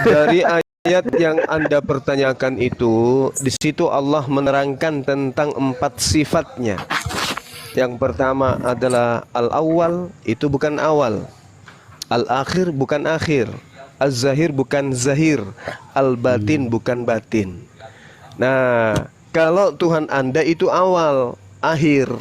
Dari ayat yang Anda pertanyakan itu, di situ Allah menerangkan tentang 4 sifatnya. Yang pertama adalah al-awwal, itu bukan awal. Al-akhir bukan akhir. Az-zahir bukan zahir. Al-batin bukan batin. Nah, kalau Tuhan Anda itu awal, akhir.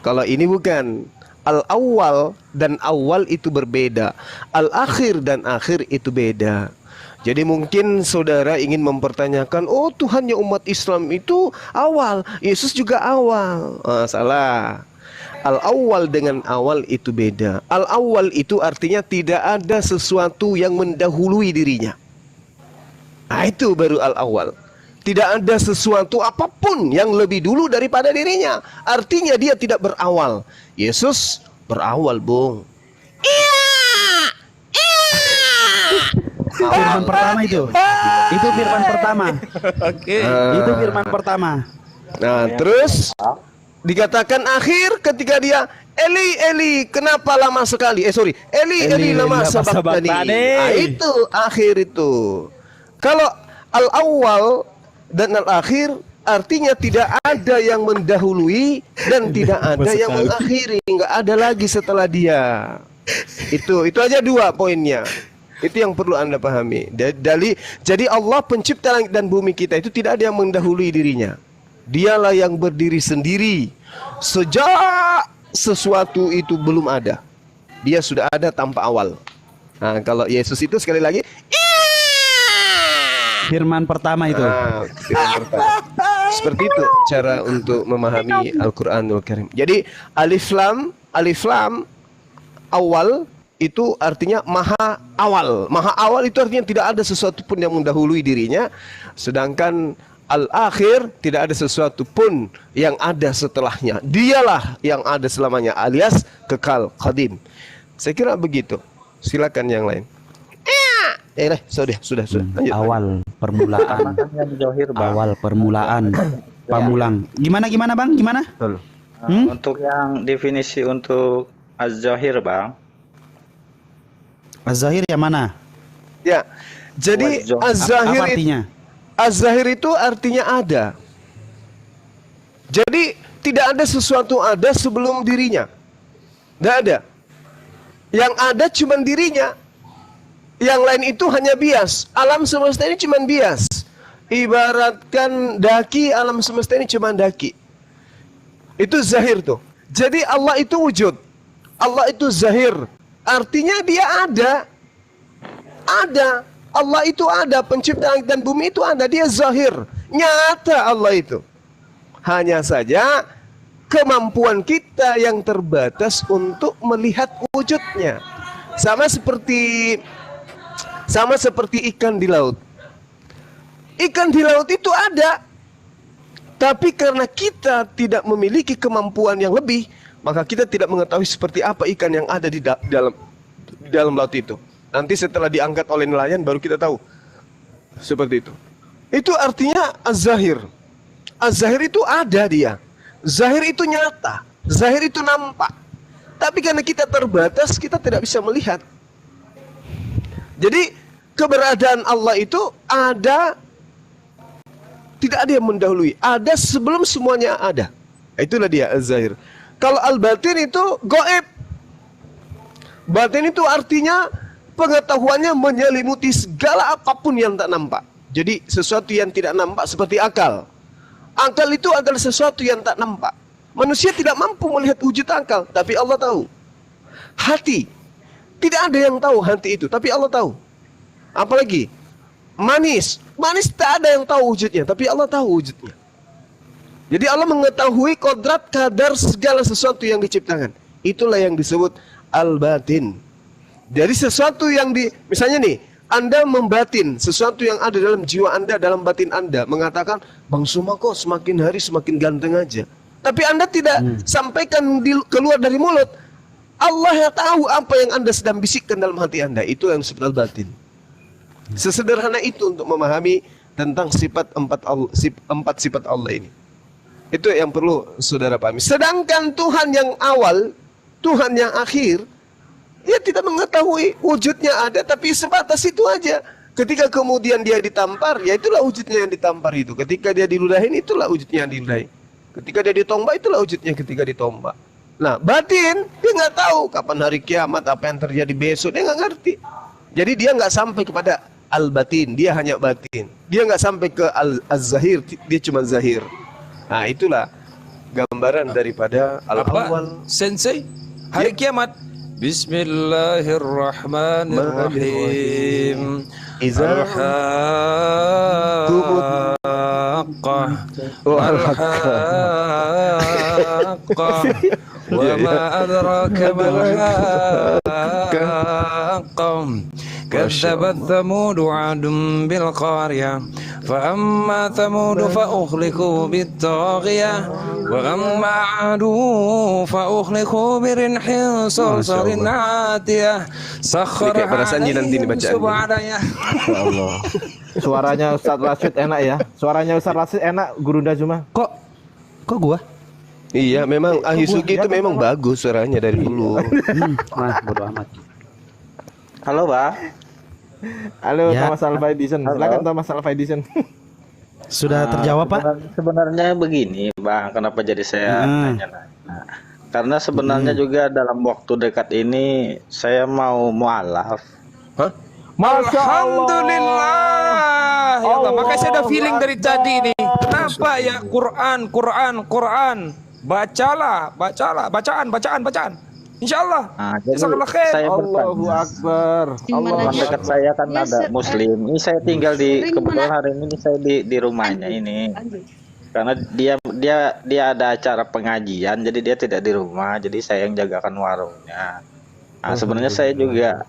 Kalau ini bukan. Al-awwal dan awal itu berbeda. Al-akhir dan akhir itu beda. Jadi mungkin saudara ingin mempertanyakan, oh Tuhannya umat Islam itu awal, Yesus juga awal. Salah. Al-awwal dengan awal itu beda. Al-awwal itu artinya tidak ada sesuatu yang mendahului dirinya. Nah, itu baru al-awwal. Tidak ada sesuatu apapun yang lebih dulu daripada dirinya. Artinya dia tidak berawal. Yesus berawal, Bung. Firman pertama itu. Itu firman pertama. Oke. Itu firman pertama. Nah, terus dikatakan akhir ketika dia Eli, Eli, kenapa lama sekali? Eli, Eli, lama sabachthani. Nah, itu akhir itu. Kalau al-awwal dan al-akhir artinya tidak ada yang mendahului dan tidak ada yang mengakhiri, nggak ada lagi setelah dia. Itu aja 2 poinnya. Itu yang perlu Anda pahami. Jadi Allah pencipta langit dan bumi kita itu tidak ada yang mendahului dirinya. Dialah yang berdiri sendiri sejak sesuatu itu belum ada. Dia sudah ada tanpa awal. Nah, kalau Yesus itu sekali lagi Firman pertama itu. Firman pertama. Seperti itu cara untuk memahami Al-Qur'anul Karim. Jadi alif lam awal itu artinya maha awal. Maha awal itu artinya tidak ada sesuatu pun yang mendahului dirinya. Sedangkan al-akhir tidak ada sesuatu pun yang ada setelahnya. Dialah yang ada selamanya alias kekal qadim. Saya kira begitu. Silakan yang lain. Sudah. Lanjut. Awal permulaan. Awal permulaan. Pamulang. Gimana Bang? Gimana? Untuk yang definisi untuk az-zahir, Bang. Az-zahir yang mana? Ya. Jadi Az-zahir artinya? Az-zahir itu artinya ada. Jadi tidak ada sesuatu ada sebelum dirinya. Tidak ada. Yang ada cuma dirinya. Yang lain itu hanya bias. Alam semesta ini cuma bias. Ibaratkan daki, alam semesta ini cuma daki. Itu zahir tuh. Jadi Allah itu wujud. Allah itu zahir. Artinya dia ada. Ada. Allah itu ada. Pencipta langit dan bumi itu ada. Dia zahir. Nyata Allah itu. Hanya saja kemampuan kita yang terbatas untuk melihat wujudnya. Sama seperti ikan di laut. Ikan di laut itu ada. Tapi karena kita tidak memiliki kemampuan yang lebih, maka kita tidak mengetahui seperti apa ikan yang ada di dalam laut itu. Nanti setelah diangkat oleh nelayan baru kita tahu. Seperti itu. Itu artinya az-zahir. Az-zahir itu ada dia. Zahir itu nyata. Zahir itu nampak. Tapi karena kita terbatas, kita tidak bisa melihat. Jadi keberadaan Allah itu ada, tidak ada yang mendahului. Ada sebelum semuanya ada. Itulah dia az-zahir. Kalau al-batin itu gaib. Batin itu artinya pengetahuannya menyelimuti segala apapun yang tak nampak. Jadi sesuatu yang tidak nampak seperti akal. Akal itu adalah sesuatu yang tak nampak. Manusia tidak mampu melihat wujud akal, tapi Allah tahu. Hati, tidak ada yang tahu hati itu, tapi Allah tahu. Apalagi manis tak ada yang tahu wujudnya, tapi Allah tahu wujudnya. Jadi Allah mengetahui kodrat kadar segala sesuatu yang diciptakan. Itulah yang disebut al-batin. Jadi sesuatu yang misalnya nih, Anda membatin sesuatu yang ada dalam jiwa Anda, dalam batin Anda, mengatakan, Bang Suma kok semakin hari semakin ganteng aja. Tapi Anda tidak sampaikan keluar dari mulut. Allah yang tahu apa yang Anda sedang bisikkan dalam hati Anda. Itu yang disebut al-batin. Sesederhana itu untuk memahami tentang empat sifat Allah ini. Itu yang perlu saudara pahami. Sedangkan Tuhan yang awal, Tuhan yang akhir, dia tidak mengetahui wujudnya ada, tapi sebatas itu aja. Ketika kemudian dia ditampar, ya itulah wujudnya yang ditampar itu. Ketika dia diludahin, itulah wujudnya yang diludahin. Ketika dia ditombak, itulah wujudnya ketika ditombak. Nah, batin, dia nggak tahu kapan hari kiamat, apa yang terjadi besok, dia nggak ngerti. Jadi dia nggak sampai kepada al-batin, dia hanya batin. Dia nggak sampai ke al-zahir, dia cuma zahir. Nah, itulah gambaran daripada al-awwal. Sensei, hari kiamat. Bismillahirrahmanirrahim. Iza Al-Haqqah Al-Haqqah Wa ma adraka mal-Haqqah Kadzabat Thamudu 'adun bil qaryah fa amma Thamud fa ukhliqu bit taghiyah wa amma 'adu fa ukhliqu bi rinhin sarsarin 'atiyah sakhkhara perasaan nanti dibacaannya. subhanallah. Ya Allah. Suaranya Ustaz Rashid enak ya. Suaranya Ustaz Rashid enak, Guru Dazuma. Kok gua? Iya, memang Ahisugi itu memang bagus suaranya dari dulu. Wah, bodo amat. Halo, Bang. Halo Ya. Thomas Alva Edison. Silakan Thomas Alva Edison. Sudah terjawab, Pak? Sebenarnya begini, Bang, kenapa jadi saya tanya-nanya? Karena sebenarnya juga dalam waktu dekat ini saya mau mualaf. Hah? Masya Allah. Alhamdulillah. Ya Allah, makanya saya udah feeling dari tadi nih. Kenapa ya Quran. Bacalah, bacaan. Insyaallah. Nah, jadi Jazakallah khair. saya Allahu bertanya. Akbar. Teman dekat saya kan ada Muslim. Ini saya tinggal di kebetulan hari ini saya di rumahnya ini. Karena dia ada acara pengajian, jadi dia tidak di rumah, jadi saya yang jagakan warungnya. Nah, sebenarnya saya juga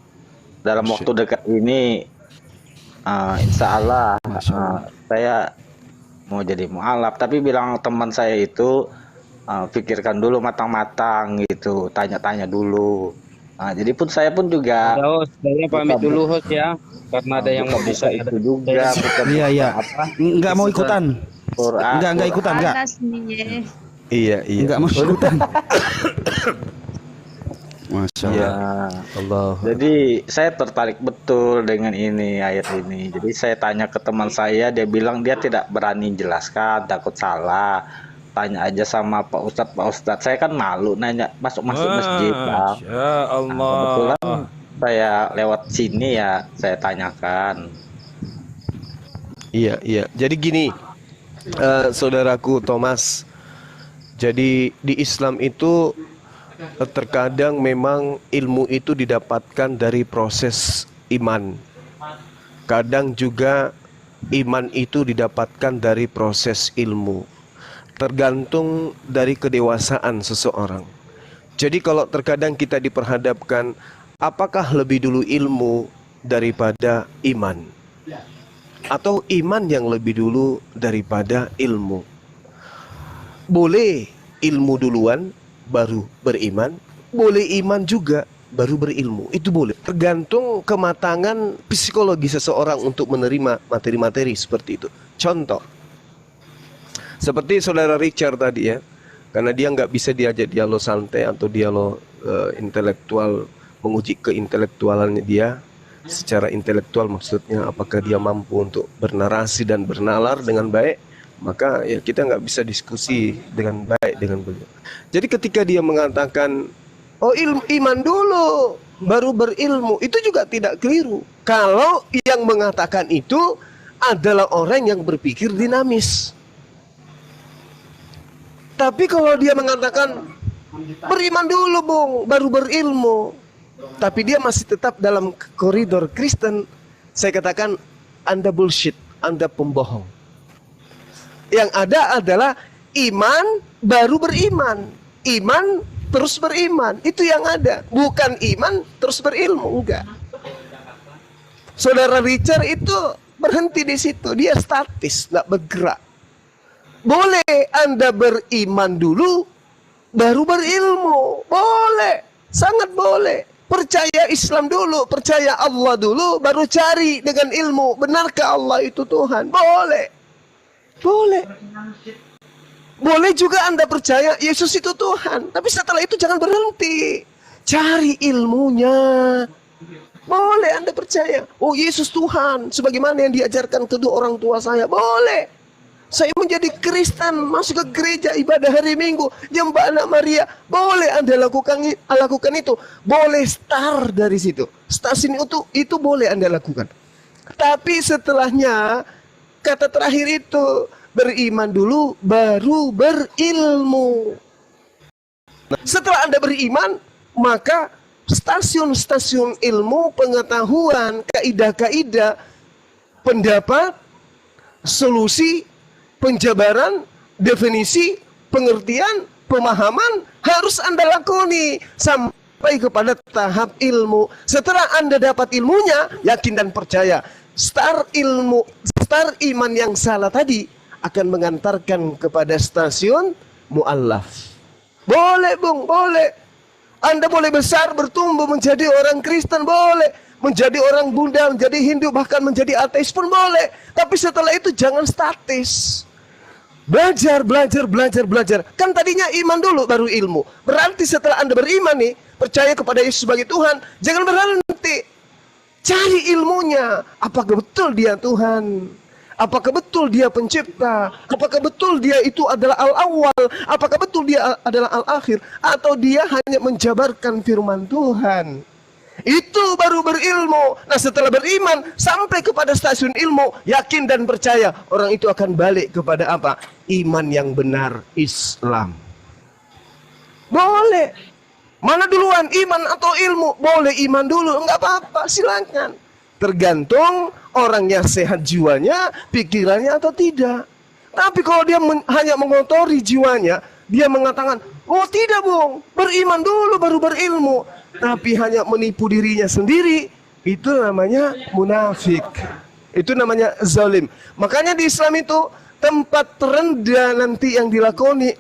dalam waktu dekat ini, insya Allah saya mau jadi mualaf. Tapi bilang teman saya itu pikirkan dulu matang-matang gitu, tanya-tanya dulu. Nah, jadi pun saya pun juga. Saya pamit dulu host ya, karena ada yang mau bisa itu juga. Iya. Enggak mau ikutan. Quran. Enggak ikutan, enggak. Iya. Enggak mau ikutan. Masya Iya. Allah. Jadi saya tertarik betul dengan ini ayat ini. Jadi saya tanya ke teman saya, dia bilang dia tidak berani jelaskan, takut salah. Tanya aja sama Pak Ustadz. Saya kan malu nanya masuk masjid, Bang. Masya Allah. Kebetulan saya lewat sini ya, saya tanyakan. Iya. Jadi gini, saudaraku Thomas. Jadi di Islam itu terkadang memang ilmu itu didapatkan dari proses iman. Kadang juga iman itu didapatkan dari proses ilmu. Tergantung dari kedewasaan seseorang. Jadi kalau terkadang kita diperhadapkan, apakah lebih dulu ilmu daripada iman? Atau iman yang lebih dulu daripada ilmu? Boleh ilmu duluan baru beriman, boleh iman juga baru berilmu. Itu boleh. Tergantung kematangan psikologi seseorang untuk menerima materi-materi seperti itu. Contoh, seperti saudara Richard tadi ya, karena dia nggak bisa diajak dialog santai atau dialog intelektual, menguji keintelektualannya dia secara intelektual, maksudnya apakah dia mampu untuk bernarasi dan bernalar dengan baik, maka ya kita nggak bisa diskusi dengan baik dengan beliau. Jadi ketika dia mengatakan, oh iman dulu baru berilmu, itu juga tidak keliru. Kalau yang mengatakan itu adalah orang yang berpikir dinamis. Tapi kalau dia mengatakan beriman dulu Bung, baru berilmu, tapi dia masih tetap dalam koridor Kristen, saya katakan Anda bullshit, Anda pembohong. Yang ada adalah iman baru beriman, iman terus beriman, itu yang ada. Bukan iman terus berilmu, enggak. Saudara Richard itu berhenti di situ, dia statis, enggak bergerak. Boleh Anda beriman dulu, baru berilmu. Boleh, sangat boleh. Percaya Islam dulu, percaya Allah dulu, baru cari dengan ilmu. Benarkah Allah itu Tuhan? Boleh. Boleh. Boleh juga Anda percaya Yesus itu Tuhan. Tapi setelah itu jangan berhenti. Cari ilmunya. Boleh Anda percaya. Oh, Yesus Tuhan, sebagaimana yang diajarkan kedua orang tua saya. Boleh. Saya menjadi Kristen, masuk ke gereja, ibadah hari Minggu, nyembah Anak Maria. Boleh Anda lakukan itu. Boleh start dari situ. Stasiun itu boleh Anda lakukan. Tapi setelahnya, kata terakhir itu, beriman dulu, baru berilmu. Nah, setelah Anda beriman, maka stasiun-stasiun ilmu, pengetahuan, kaidah-kaidah, pendapat, solusi, penjabaran, definisi, pengertian, pemahaman harus Anda lakoni sampai kepada tahap ilmu. Setelah Anda dapat ilmunya, yakin dan percaya. Start iman yang salah tadi akan mengantarkan kepada stasiun mu'allaf. Boleh, Bung, boleh. Anda boleh besar, bertumbuh menjadi orang Kristen, boleh. Menjadi orang Buddha, menjadi Hindu, bahkan menjadi ateis pun boleh. Tapi setelah itu jangan statis. Belajar. Kan tadinya iman dulu baru ilmu. Berarti setelah Anda beriman nih, percaya kepada Yesus sebagai Tuhan, jangan berhenti. Cari ilmunya. Apakah betul dia Tuhan? Apakah betul dia pencipta? Apakah betul dia itu adalah al-awwal? Apakah betul dia adalah al-akhir? Atau dia hanya menjabarkan firman Tuhan? Itu baru berilmu. Nah, setelah beriman sampai kepada stasiun ilmu, yakin dan percaya, orang itu akan balik kepada apa? Iman yang benar, Islam. Boleh. Mana duluan, iman atau ilmu? Boleh iman dulu, enggak apa-apa, silakan. Tergantung orangnya sehat jiwanya, pikirannya atau tidak. Tapi kalau dia hanya mengotori jiwanya, dia mengatakan, oh tidak, Bung, beriman dulu baru berilmu. Tapi hanya menipu dirinya sendiri, itu namanya munafik. Itu namanya zalim. Makanya di Islam itu tempat terendah nanti yang dilakoni,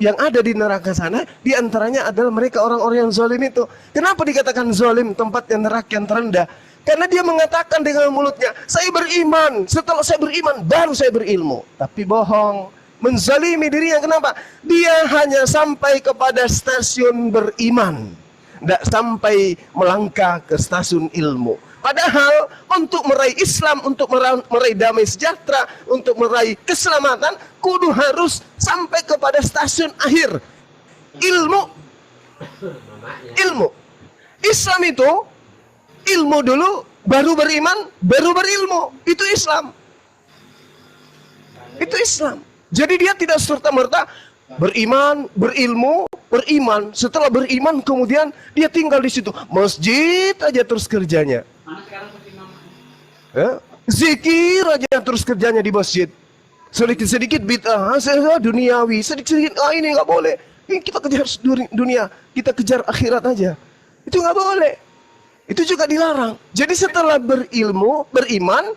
yang ada di neraka sana, diantaranya adalah mereka orang-orang yang zalim itu. Kenapa dikatakan zalim, tempat yang neraka yang terendah? Karena dia mengatakan dengan mulutnya, saya beriman, setelah saya beriman baru saya berilmu. Tapi bohong, menzalimi dirinya. Kenapa? Dia hanya sampai kepada stasiun beriman, tidak sampai melangkah ke stasiun ilmu. Padahal untuk meraih Islam, untuk meraih damai sejahtera, untuk meraih keselamatan, kudu harus sampai kepada stasiun akhir. Ilmu. Islam itu ilmu dulu, baru beriman, baru berilmu. Itu Islam. Itu Islam. Jadi dia tidak serta-merta beriman, berilmu, beriman. Setelah beriman kemudian dia tinggal di situ. Masjid aja terus kerjanya. Ya? Zikir aja terus kerjanya di masjid. Sedikit-sedikit bid'ah, duniawi, sedikit-sedikit ini nggak boleh. Ini kita kejar dunia, kita kejar akhirat aja. Itu nggak boleh. Itu juga dilarang. Jadi setelah berilmu, beriman,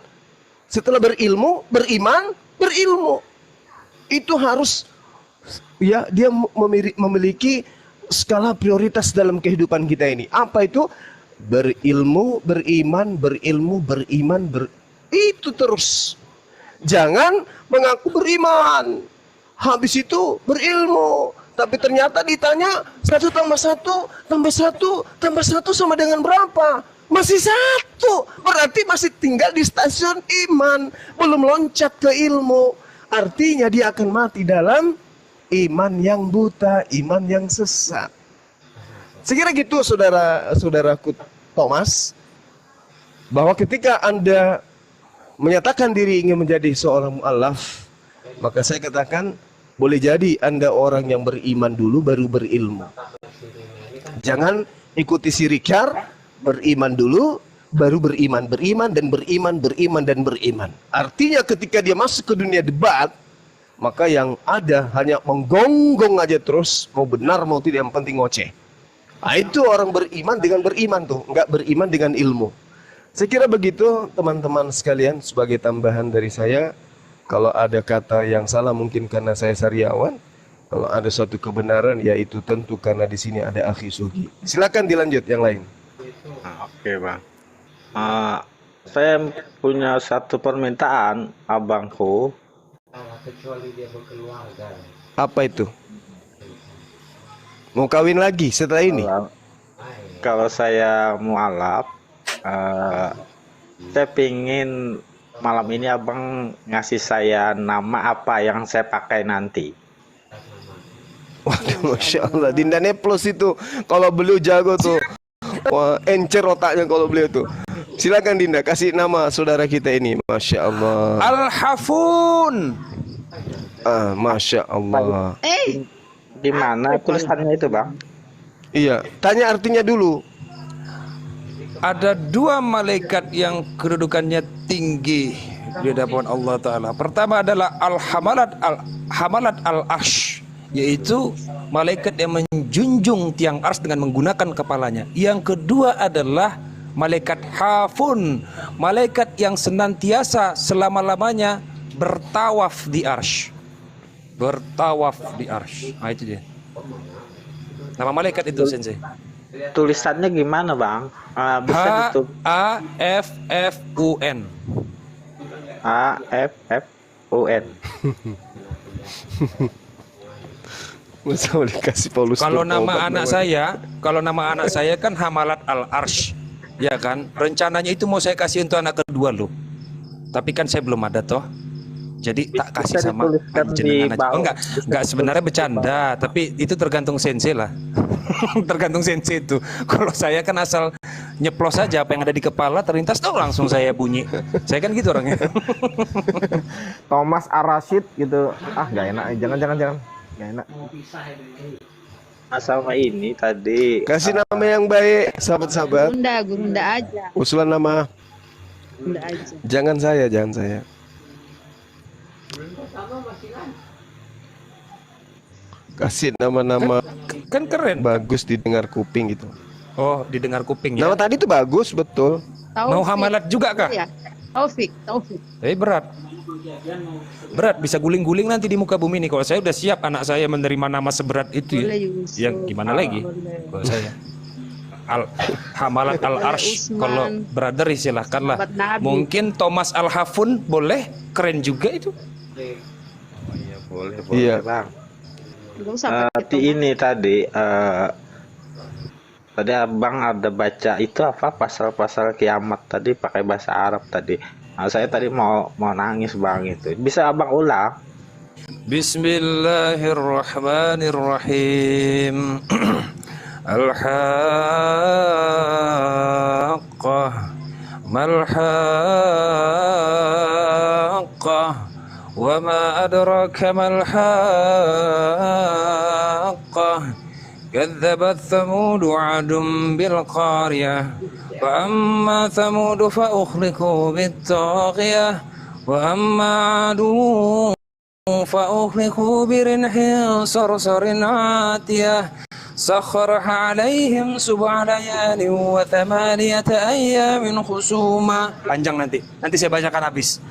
setelah berilmu, beriman, berilmu. Itu harus, ya, dia memiliki skala prioritas dalam kehidupan kita ini. Apa itu? Berilmu, beriman, berilmu, beriman, itu terus. Jangan mengaku beriman, habis itu berilmu, tapi ternyata ditanya 1 tambah 1 tambah 1 tambah 1 sama dengan berapa? Masih 1. Berarti masih tinggal di stasiun iman, belum loncat ke ilmu. Artinya dia akan mati dalam iman yang buta, iman yang sesat. Sekira gitu saudaraku Thomas, bahwa ketika Anda menyatakan diri ingin menjadi seorang mu'allaf, maka saya katakan boleh jadi Anda orang yang beriman dulu baru berilmu. Jangan ikuti si Ricard, beriman dulu baru beriman, dan beriman. Artinya ketika dia masuk ke dunia debat, maka yang ada hanya menggonggong aja terus, mau benar mau tidak, yang penting ngoceh. Nah, itu orang beriman dengan beriman tuh, nggak beriman dengan ilmu. Saya kira begitu teman-teman sekalian, sebagai tambahan dari saya. Kalau ada kata yang salah mungkin karena saya sariawan. Kalau ada suatu kebenaran, yaitu tentu karena di sini ada Akhi Sugi. Silakan dilanjut yang lain. Oke, Bang. Saya punya satu permintaan abangku. Apa itu? Mau kawin lagi setelah ini? Kalau saya mualaf, Saya pingin malam ini abang ngasih saya nama apa yang saya pakai nanti. Waduh, Masya Allah. Dinda Neplos itu kalau beliau jago tuh. Wah, encer otaknya kalau beliau tuh. Silakan Dinda, kasih nama saudara kita ini. Masya Allah. Al-Hafun. Masya Allah. Di mana tulisannya itu, Bang? Iya, tanya artinya dulu. Ada dua malaikat yang kedudukannya tinggi di hadapan Allah Ta'ala. Pertama adalah Al-Hamalat Al-Arsh, yaitu malaikat yang menjunjung tiang ars dengan menggunakan kepalanya. Yang kedua adalah malaikat Hafun, malaikat yang senantiasa selama-lamanya bertawaf di arsh. Bertawaf di arsh. Nah, itu dia. Nama malaikat itu, Sensei. Tulisannya gimana, Bang? Bisa gitu. H-A-F-F-U-N. A-F-F-U-N. Masa boleh kasih Paulus? Kalau nama anak saya kan Hamalat Al-Arsh, ya kan? Rencananya itu mau saya kasih untuk anak kedua loh. Tapi kan saya belum ada toh. Jadi tak kasih Bisa sama dituliskan di jenengan aja. bawah. Oh, enggak sebenarnya bercanda, tapi itu tergantung sensei lah. Tergantung sensei itu. Kalau saya kan asal nyeplos saja apa yang ada di kepala terlintas tuh langsung saya bunyi. Saya kan gitu orangnya. Thomas Ar-Rasyid gitu. Nggak enak. Jangan. Nggak enak. Sama ini tadi. Kasih nama yang baik, sahabat-sahabat. Gurunda aja. Usulan nama. Gurunda aja. Jangan saya. Kasih nama-nama Kan keren. bagus didengar kuping gitu. Oh, didengar kuping ya. Nama tadi tuh bagus betul. Mau hamalat juga kah? Ya. Taufik. Tapi berat bisa guling-guling nanti di muka bumi nih. Kalau saya udah siap anak saya menerima nama seberat itu ya. Boleh, Yusuf. Ya gimana lagi? Boleh. Kalau saya Hamalat Al-Arsh. Usman. Kalau brother silahkanlah. Sahabat Nabi. Mungkin Thomas Al-Hafun boleh, keren juga itu. Boleh, Iya. Bang. Nggak usah pakai Ini tadi tadi abang ada baca itu apa pasal-pasal kiamat tadi pakai bahasa Arab tadi. Nah, saya tadi mau nangis Bang itu. Bisa abang ulang? Bismillahirrahmanirrahim. Al-Haqqah Mal-Haqqah Wa ma adraka mal-Haqqah Kadzabat Thamud 'adun bil-Qariyah Wa amma Thamud fa ukhliqu bit-Taghiyah Wa amma 'adun fa ukhliqu bi-rinhin sarsarin 'atiyah سخرها عليهم 7 ليال و8 أيام خصوما. Panjang nanti saya bacakan habis.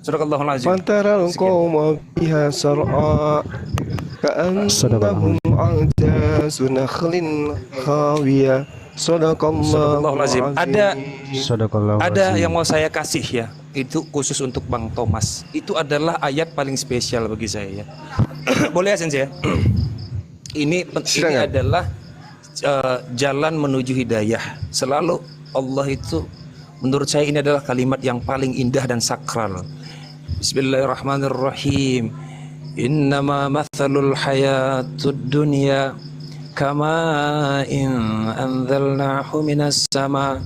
Sadaqallahul azim. Fantaral qauma fiha sar'a ka'annahum a'jazu nakhlin khawiyah. Sadaqallahul azim. Sadaqallahu Ada yang mau saya kasih ya. Itu khusus untuk Bang Thomas. Itu adalah ayat paling spesial bagi saya ya. Boleh ya Sensei ya? Ini adalah jalan menuju hidayah. Selalu Allah itu menurut saya ini adalah kalimat yang paling indah dan sakral. Bismillahirrahmanirrahim. Innama mathalul hayatud dunya kama in anzalnahu minas sama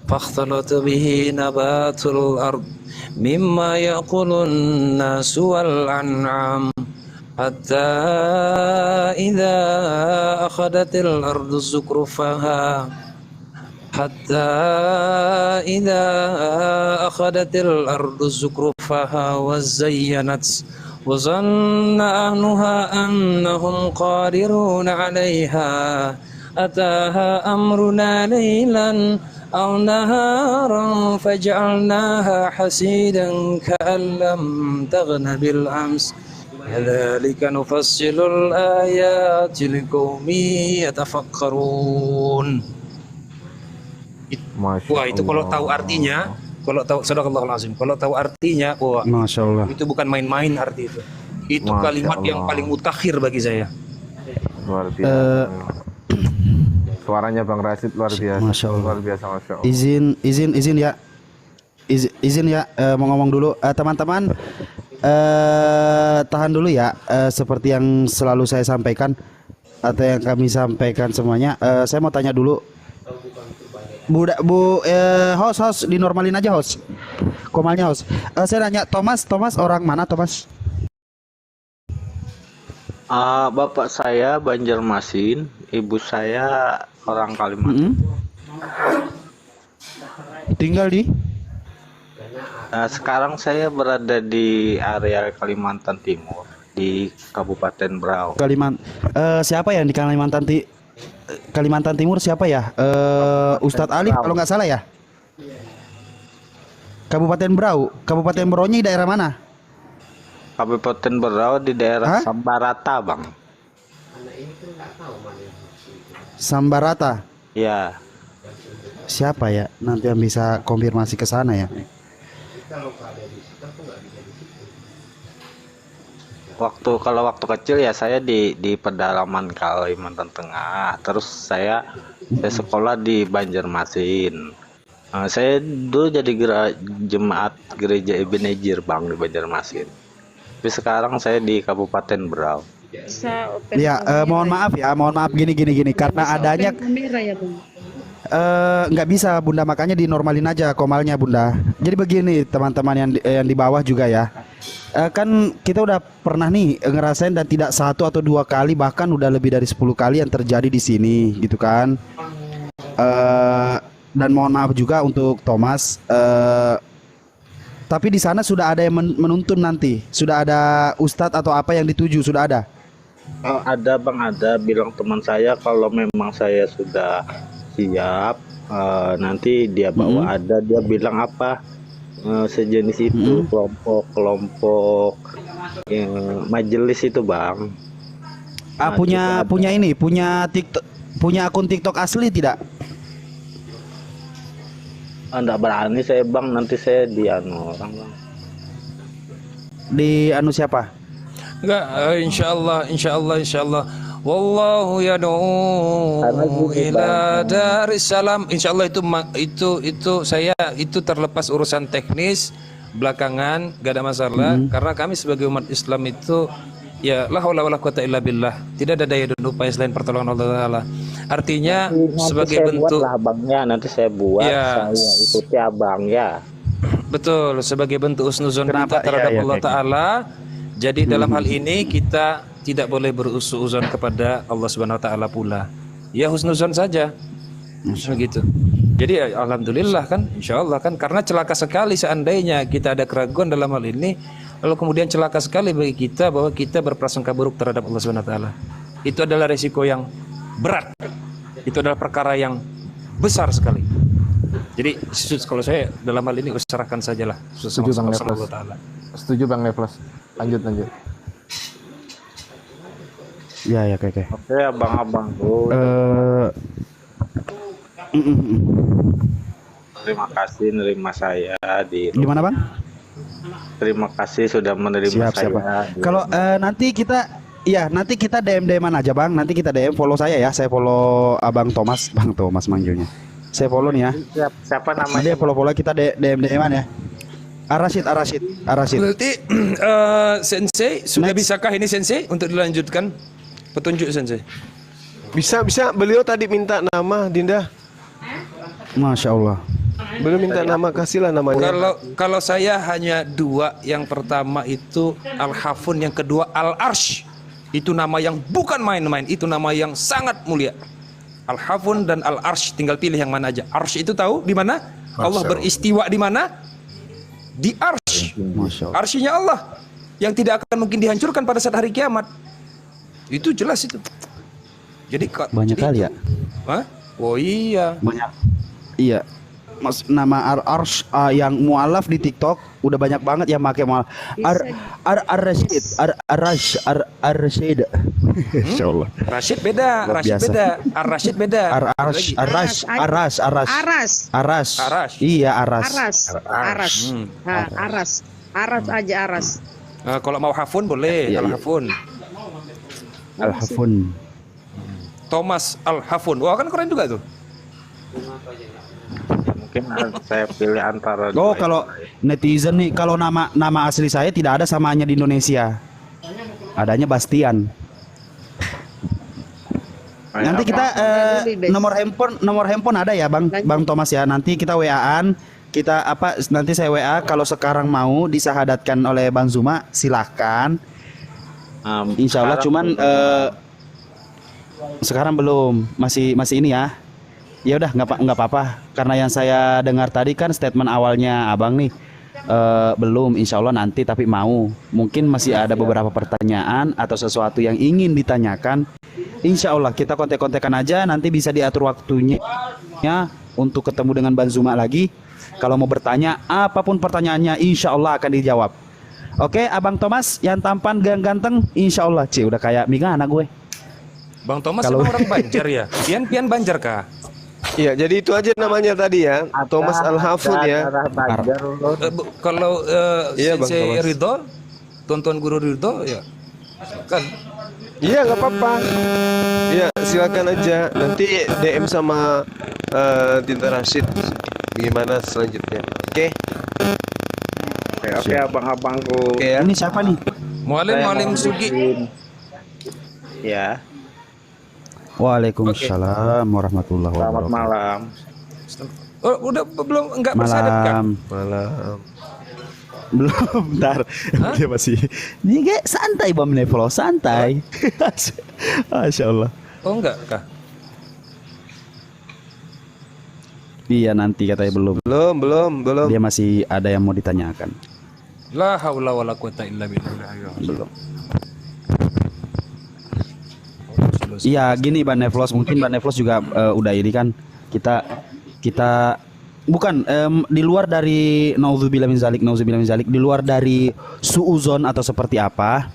fakhtalata bihi nabatul ard mimma yaqulun nasu wal an'am حتى إذا أخذت الأرض زخرفها وزينت وظن أهلها أنهم قادرون عليها أتاها أمرنا ليلا أو نهارا فجعلناها حسيدا كأن لم تغن بالأمس كذلك نفصل الآيات لقوم يتفكرون. Wah itu kalau tahu artinya, sadaqallahul azim. Kalau tahu artinya, wah Masya Allah. itu bukan main-main arti itu. Itu kalimat yang paling mutakhir bagi saya. Luar biasa. Suaranya Bang Rashid luar biasa. Masya Allah. Luar biasa, Masya Allah. Izin ya. Izin ya, mau ngomong dulu. Teman-teman, tahan dulu ya. Seperti yang selalu saya sampaikan atau yang kami sampaikan semuanya. Saya mau tanya dulu. Host, dinormalin aja host. Komalnya host. Saya nanya, Thomas orang mana Thomas? Bapak saya Banjarmasin, ibu saya orang Kalimantan. Tinggal di? Sekarang saya berada di area Kalimantan Timur, di Kabupaten Berau. Siapa yang di Kalimantan Timur siapa ya? Ustadz Alif kalau nggak salah ya. Kabupaten Berau-nya di daerah mana? Kabupaten Berau di daerah Sambarata, Bang. Sambarata. Ya. Siapa ya? Nanti yang bisa konfirmasi ke sana ya. Kalau waktu kecil ya saya di pedalaman Kalimantan Tengah. Terus saya sekolah di Banjarmasin. Saya dulu jadi jemaat gereja Ebenezer, Bang, di Banjarmasin. Tapi sekarang saya di Kabupaten Berau. Ya, mohon maaf gini karena adanya kamera ya, Bang. nggak bisa Bunda, makanya dinormalin aja komalnya Bunda. Jadi begini teman-teman yang di bawah juga ya. Kan kita udah pernah nih ngerasain dan tidak 1 atau 2 kali, bahkan udah lebih dari 10 kali yang terjadi di sini gitu kan. Dan mohon maaf juga untuk Thomas. Tapi di sana sudah ada yang menuntun nanti. Sudah ada ustadz atau apa yang dituju, sudah ada. Ada Bang, ada bilang teman saya kalau memang saya sudah siap, nanti dia bawa ada, dia bilang apa sejenis itu kelompok majelis itu Bang. Punya TikTok, punya akun TikTok asli tidak? Enggak berani saya Bang, nanti saya dianu orang Bang. Di anu siapa? Enggak, insyaallah. Wallahu yad'u ila darissalam. Insyaallah itu saya itu terlepas urusan teknis belakangan, gak ada masalah. Karena kami sebagai umat Islam itu ya la haula wala quwata illa billah. Tidak ada daya dan upaya selain pertolongan Allah Taala. Artinya nanti sebagai saya bentuk buat lah abangnya, nanti saya buat, ya, saya ikuti abang ya. Betul, sebagai bentuk husnuzon kita terhadap Allah Taala. Jadi dalam hal ini kita tidak boleh berusuzon kepada Allah Subhanahu wa taala pula. Ya husnuzon saja. Begitu. Jadi alhamdulillah kan, insyaallah kan, karena celaka sekali seandainya kita ada keraguan dalam hal ini, lalu kemudian celaka sekali bagi kita bahwa kita berprasangka buruk terhadap Allah Subhanahu wa taala. Itu adalah resiko yang berat. Itu adalah perkara yang besar sekali. Jadi kalau saya dalam hal ini usahakan sajalah. Setuju Bang Neflos. Setuju Bang Neflos. Lanjut. Ya oke. Oke, abang-abang tuh. Terima kasih menerima saya di Gimana Bang? Terima kasih sudah menerima saya. Kalau nanti kita DM-an aja Bang. Nanti kita DM, follow saya ya. Saya follow Abang Thomas, Bang Thomas manggilnya. Saya follow nih ya. Siapa namanya? Dia follow kita DM-an ya. Arasid. Berarti Sensei sudah bisakah ini Sensei untuk dilanjutkan petunjuk Sensei? Bisa. Beliau tadi minta nama Dinda. Masya Allah. Beliau minta nama, kasihlah namanya. Kalau saya hanya 2, yang pertama itu Al-Hafun, yang kedua Al-Arsh. Itu nama yang bukan main-main, itu nama yang sangat mulia. Al-Hafun dan Al-Arsh, tinggal pilih yang mana aja. Arsh itu tahu di mana? Allah beristiwa di mana? Di Arsh. Arsy-nya Allah yang tidak akan mungkin dihancurkan pada saat hari kiamat. Itu jelas itu. Jadi banyak kali ya. Hah? Oh iya. Banyak. Iya. Nama Arsh yang mualaf di TikTok udah banyak banget yang pakai mualaf. Ar-Rashid. Insyaallah. Rashid beda. Ar-Rashid beda. Aras. Iya, Aras. Aras aja Aras. Kalau mau Hafun boleh, Al-Hafun. Al-Hafun. Thomas Al-Hafun. Wah, kan keren juga tuh. Mungkin saya pilih antara Oh, dua kalau netizen nih, kalau nama asli saya tidak ada samaannya di Indonesia. Adanya Bastian. Nanti kita nomor handphone ada ya Bang Thomas ya. Nanti kita WA-an, kita nanti saya WA kalau sekarang mau disahadatkan oleh Bang Zuma silahkan. Insya Allah cuman sekarang belum, masih ini ya. Ya udah nggak apa-apa karena yang saya dengar tadi kan statement awalnya Abang nih belum, insya Allah nanti tapi mau. Mungkin masih ada beberapa pertanyaan atau sesuatu yang ingin ditanyakan. Insya Allah kita kontek-kontekan aja, nanti bisa diatur waktunya ya, untuk ketemu dengan Bang Zuma lagi. Kalau mau bertanya apapun pertanyaannya, insya Allah akan dijawab. Oke, Abang Thomas yang tampan ganteng, insya Allah. Udah kayak Migana gue. Bang Thomas Kalau- emang orang Banjar ya? Pian Banjar kah? Iya, jadi itu aja namanya tadi ya, Thomas Al-Hafun ya. Kalau Iya, Bang Sensei Thomas. Ridho, Tuan Guru Ridho ya kan. Iya, nggak apa-apa. Iya, silakan aja. Nanti DM sama Tinta Rashid gimana selanjutnya. Oke. Oke, abang-abangku. Oke ya. Ini siapa nih? Mualim Sugi. Ya, Waalaikumsalam warahmatullahi selamat wabarakatuh. malam. Oh, udah belum enggak bersahadat kan? Malam. Belum, bentar. Dia masih. Ini kayak santai Bang Nevlo, santai. Masya Allah. Oh, enggak kah? Iya nanti katanya belum. Belum. Dia masih ada yang mau ditanyakan. La haula wala quwata illa billah. Belum. Iya gini Bang Nevlos, mungkin Bang Nevlos juga udah ini kan kita bukan di luar dari naudzubillah min zalik, di luar dari suuzon atau seperti apa,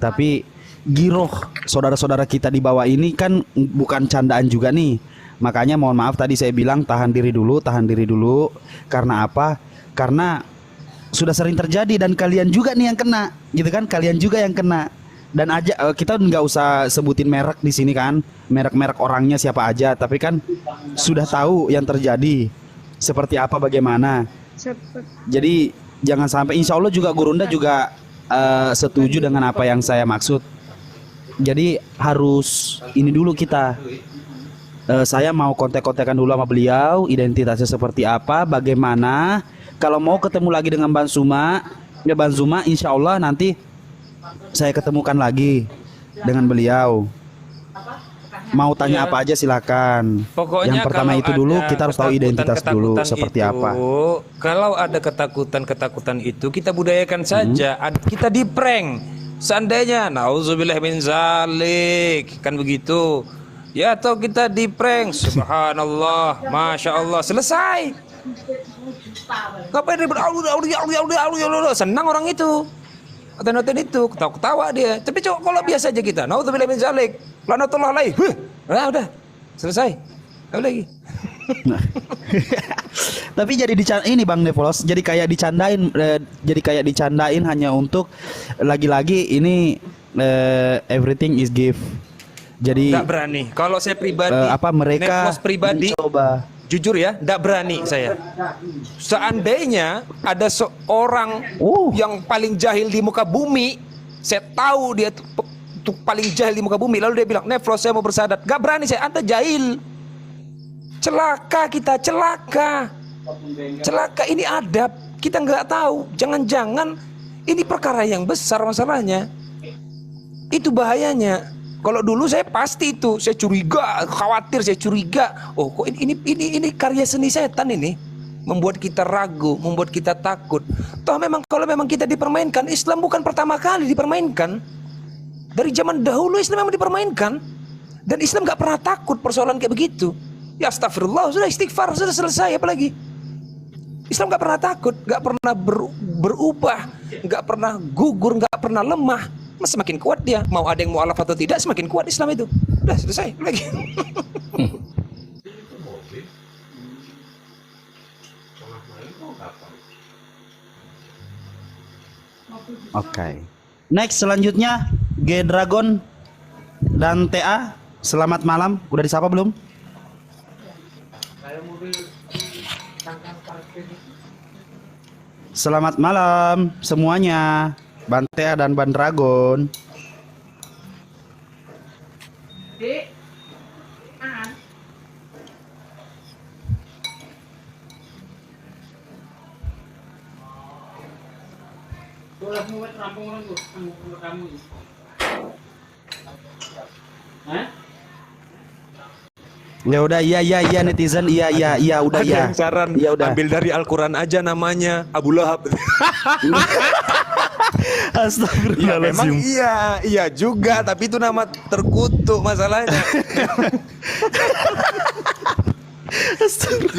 tapi giroh saudara-saudara kita di bawah ini kan bukan candaan juga nih. Makanya mohon maaf tadi saya bilang tahan diri dulu. Karena apa? Karena sudah sering terjadi dan kalian juga nih yang kena, gitu kan? Kalian juga yang kena. Dan aja kita nggak usah sebutin merek di sini kan, merek orangnya siapa aja, tapi kan sudah tahu yang terjadi seperti apa bagaimana. Jadi jangan sampai, insya Allah juga Gurunda juga setuju dengan apa yang saya maksud. Jadi harus ini dulu kita. Saya mau kontak-kontakan dulu sama beliau, identitasnya seperti apa, bagaimana. Kalau mau ketemu lagi dengan Bang Zuma, insya Allah nanti saya ketemukan lagi dengan beliau. Mau tanya apa aja silakan. Pokoknya Yang pertama kalau itu dulu ada kita harus tahu identitas dulu ketakutan seperti itu, apa. Kalau ada ketakutan itu kita budayakan saja. Kita di prank. Seandainya nauzubillah min zalik, kan begitu. Ya, atau kita di prank. Subhanallah, masya Allah, selesai. Ngapain ribet? Senang orang itu. Noten itu ketawa dia. Tapi coba kalau biasa aja kita, naudzubillah min zalik, lanatullah alaih. Nah, udah selesai. Apa lagi? Tapi jadi ini Bang Nevlos, jadi kayak dicandain hanya untuk lagi-lagi ini everything is gift. Jadi Nggak berani. Kalau saya pribadi, mereka Nevlos pribadi, coba. jujur ya, nggak berani saya. Seandainya ada seorang yang paling jahil di muka bumi, saya tahu dia tuh paling jahil di muka bumi, lalu dia bilang, Nevlos saya mau bersyahadat. Nggak berani saya, Anda jahil. Celaka kita, celaka. Ini adab. Kita nggak tahu. Jangan-jangan ini perkara yang besar masalahnya. Itu bahayanya. Kalau dulu saya pasti itu, saya curiga, khawatir, saya curiga. Oh, kok ini karya seni setan ini, membuat kita ragu, membuat kita takut. Toh memang kalau memang kita dipermainkan, Islam bukan pertama kali dipermainkan. Dari zaman dahulu Islam memang dipermainkan, dan Islam nggak pernah takut persoalan kayak begitu. Ya astagfirullah, sudah istighfar, sudah selesai, apalagi. Islam nggak pernah takut, nggak pernah berubah, nggak pernah gugur, nggak pernah lemah. Semakin kuat dia. Mau ada yang mualaf atau tidak, semakin kuat Islam itu. Udah selesai lagi. Oke. Next selanjutnya G Dragon dan TA Selamat malam. Udah disapa belum? Selamat malam semuanya. Bantea dan Ban Dragon. Ya udah, iya netizen, iya udah Ada ya. yang saran Ya udah. ambil dari Al-Quran aja namanya Abu Lahab. Ya memang Astagfirullahaladzim. iya juga, tapi itu nama terkutuk masalahnya.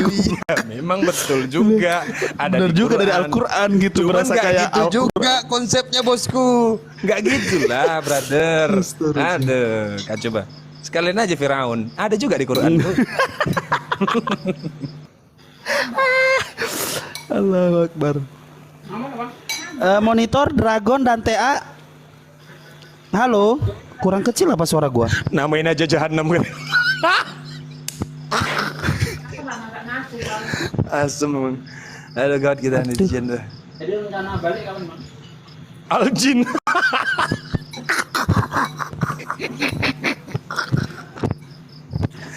Iya, memang betul juga. Ada Bener di juga dari Quran. Al-Quran gitu. Cuman Berasa nggak kayak gitu juga konsepnya bosku. Nggak gitulah brother. Ada, coba. Sekalian aja Firaun. Ada juga di Quran tuh. Allahu Akbar. Monitor Dragon dan TA. Halo, kurang kecil apa suara gua? Namain aja Jahannam kan. Asem memang. Ada gawat kita netizen tuh. Jadi rencana balik kapan, Bang? Aljin.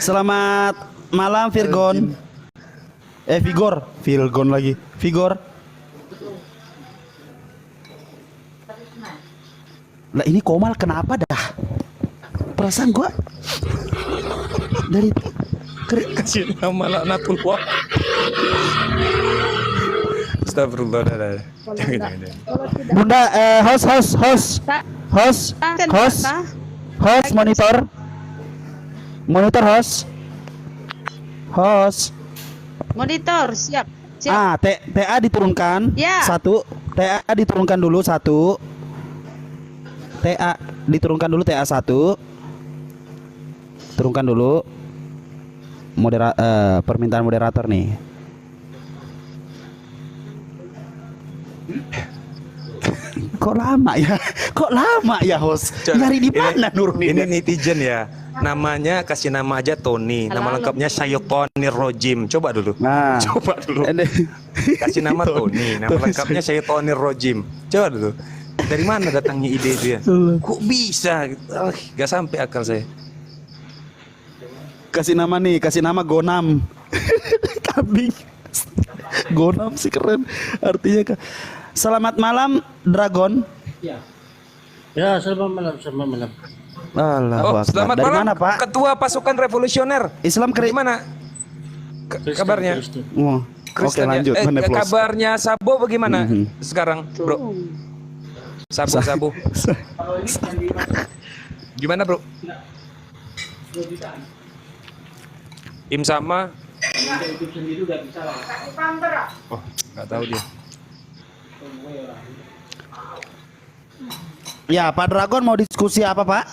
Selamat malam Virgon. Vigor, Virgon lagi. Vigor. Lah ini Komal kenapa dah? Perasaan gua dari Kasih nama laknatullah. Astagfirullah. Jangan. Bunda, host monitor host. Monitor, siap. TA diturunkan. Ya. Satu, TA diturunkan dulu satu. TA diturunkan dulu, TA 1. Turunkan dulu. Permintaan moderator nih. Kok lama ya? Kok lama ya host? Nyari di mana nurunin? Ini netizen ya. Namanya kasih nama aja Tony. Nama lengkapnya Syaitonir Rojim. Coba dulu. Nah, Coba dulu. Kasih nama Tony. Nama lengkapnya Syaitonir Rojim. Coba dulu. Dari mana datangnya ide itu ya? Kok bisa? Gak sampai akal saya. kasih nama Gonam. Kambing. Gonam sih keren. Artinya selamat malam Dragon. Ya, selamat malam. Allahu Akbar. Selamat Dari malam mana Pak? Ketua Pasukan Revolusioner. Islam Gimana kabarnya? Oh, oke Kristen ya? lanjut. Meneplos. Kabarnya Sabo bagaimana sekarang, Bro? Sabu. Gimana, Bro? Im sama? Oh, nggak tahu dia. Ya, Pak Dragon mau diskusi apa, Pak?